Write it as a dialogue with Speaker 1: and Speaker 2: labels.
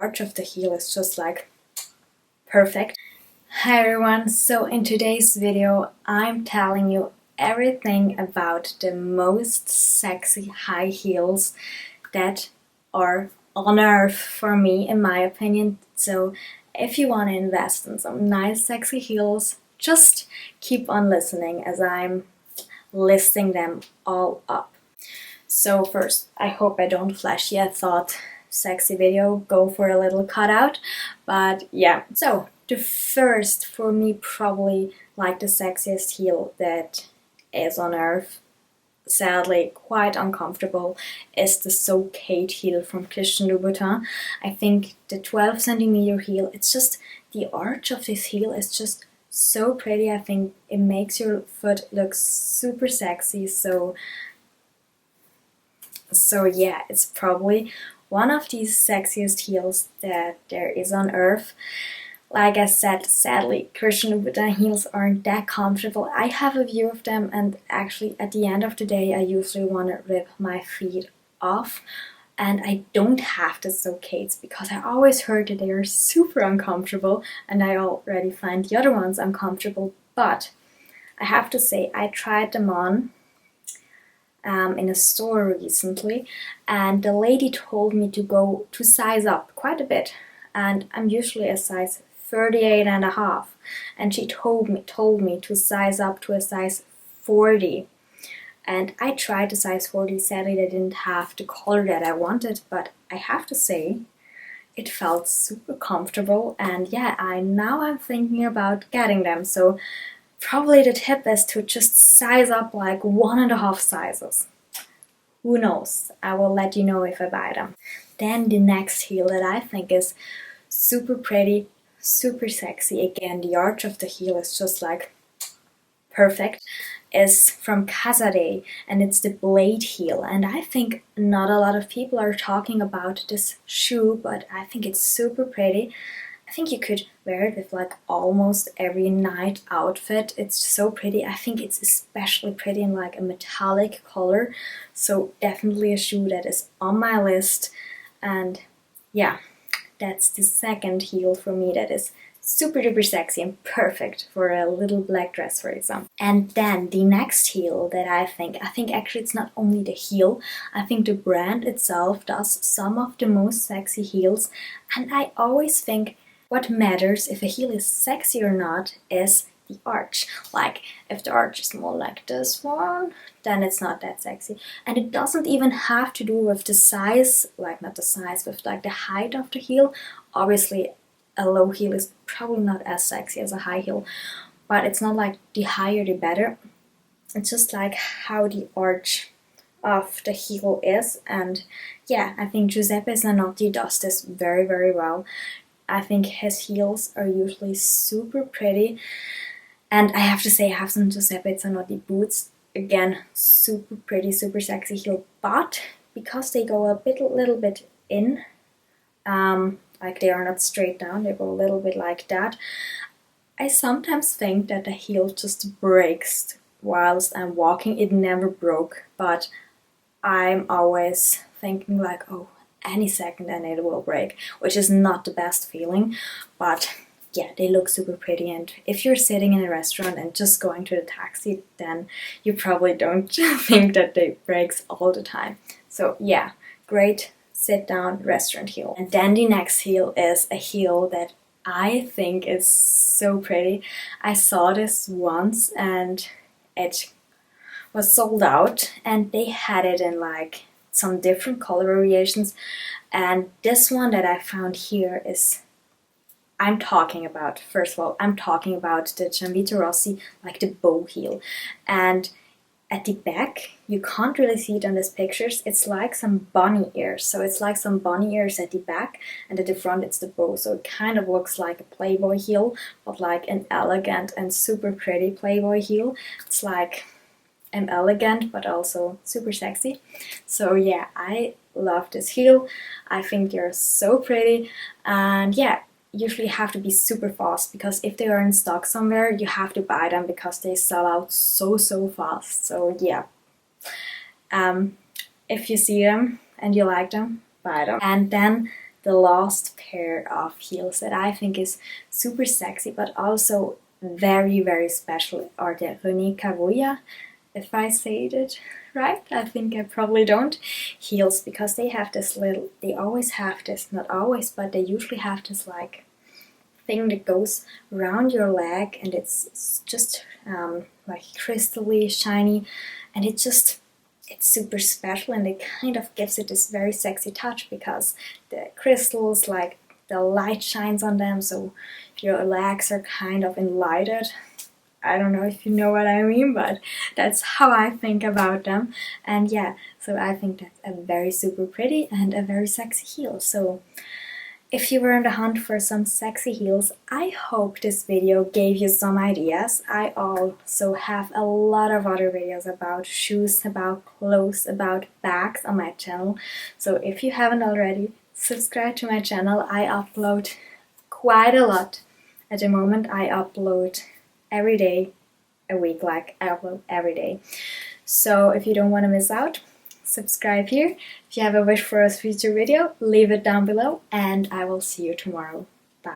Speaker 1: arch of the heel is just like perfect. Hi everyone, so in today's video I'm telling you everything about the most sexy high heels that are on earth for me, in my opinion. So if you want to invest in some nice sexy heels, just keep on listening as I'm listing them all up. So first, I hope I don't flash yet. Thought sexy video, go for a little cutout, but yeah. So the first, for me, probably like the sexiest heel that is on earth, sadly quite uncomfortable, is the So Kate heel from Christian Louboutin. I think the 12 centimeter heel, it's just, the arch of this heel is just so pretty. I think it makes your foot look super sexy. So yeah, it's probably one of these sexiest heels that there is on earth. Like I said, sadly, Christian Louboutin heels aren't that comfortable. I have a view of them, and actually at the end of the day I usually want to rip my feet off. And I don't have the So Kates because I always heard that they are super uncomfortable, and I already find the other ones uncomfortable. But I have to say, I tried them on in a store recently, and the lady told me to go to size up quite a bit, and I'm usually a size 38.5, and she told me to size up to a size 40. And I tried the size 40. Sadly, they didn't have the color that I wanted, but I have to say it felt super comfortable, and yeah, I'm thinking about getting them. So probably the tip is to just size up like 1.5 sizes. Who knows? I will let you know if I buy them. Then the next heel that I think is super pretty, super sexy, again the arch of the heel is just like perfect, is from Casadei, and it's the Blade heel. And I think not a lot of people are talking about this shoe, but I think it's super pretty. I think you could wear it with like almost every night outfit. It's so pretty. I think it's especially pretty in like a metallic color. So definitely a shoe that is on my list. And yeah, that's the second heel for me that is super duper sexy and perfect for a little black dress, for example. And then the next heel that I think actually it's not only the heel, I think the brand itself does some of the most sexy heels. And I always think what matters if a heel is sexy or not is the arch. Like, if the arch is more like this one, then it's not that sexy. And it doesn't even have to do with the size, like not the size, with like the height of the heel. Obviously, a low heel is probably not as sexy as a high heel, but it's not like the higher the better. It's just like how the arch of the heel is. And yeah, I think Giuseppe Zanotti does this very, very well. I think his heels are usually super pretty. And I have to say, I have some Giuseppe Zanotti boots. Again, super pretty, super sexy heel. But because they go a little bit in, like they are not straight down, they go a little bit like that, I sometimes think that the heel just breaks whilst I'm walking. It never broke, but I'm always thinking like, oh, any second and it will break, which is not the best feeling. But yeah, they look super pretty, and if you're sitting in a restaurant and just going to the taxi, then you probably don't think that they breaks all the time. So yeah, great sit down restaurant heel. And then the next heel is a heel that I think is so pretty. I saw this once and it was sold out, and they had it in like some different color variations. And this one that I found here is, I'm talking about, first of all, I'm talking about the Gianvito Rossi, like the bow heel. And at the back, you can't really see it on these pictures, it's like some bunny ears. So it's like some bunny ears at the back, and at the front it's the bow. So it kind of looks like a Playboy heel, but like an elegant and super pretty Playboy heel. It's like elegant but also super sexy. So yeah, I love this heel. I think they're so pretty, and yeah, usually have to be super fast, because if they are in stock somewhere you have to buy them because they sell out so fast. So yeah, if you see them and you like them, buy them. And then the last pair of heels that I think is super sexy but also very, very special are the René Caovilla, if I say it right. I think I probably don't. Heels, because they have this little, they always have this, not always, but they usually have this like thing that goes around your leg, and it's just like crystally shiny, and it's super special, and it kind of gives it this very sexy touch because the crystals, like the light shines on them, so your legs are kind of enlightened. I don't know if you know what I mean, but that's how I think about them. And yeah, so I think that's a very super pretty and a very sexy heel. So if you were on the hunt for some sexy heels, I hope this video gave you some ideas. I also have a lot of other videos about shoes, about clothes, about bags on my channel. So if you haven't already, subscribe to my channel. I upload quite a lot. At the moment I upload every day, a week, like I upload every day. So if you don't want to miss out, subscribe here. If you have a wish for a future video, leave it down below, and I will see you tomorrow.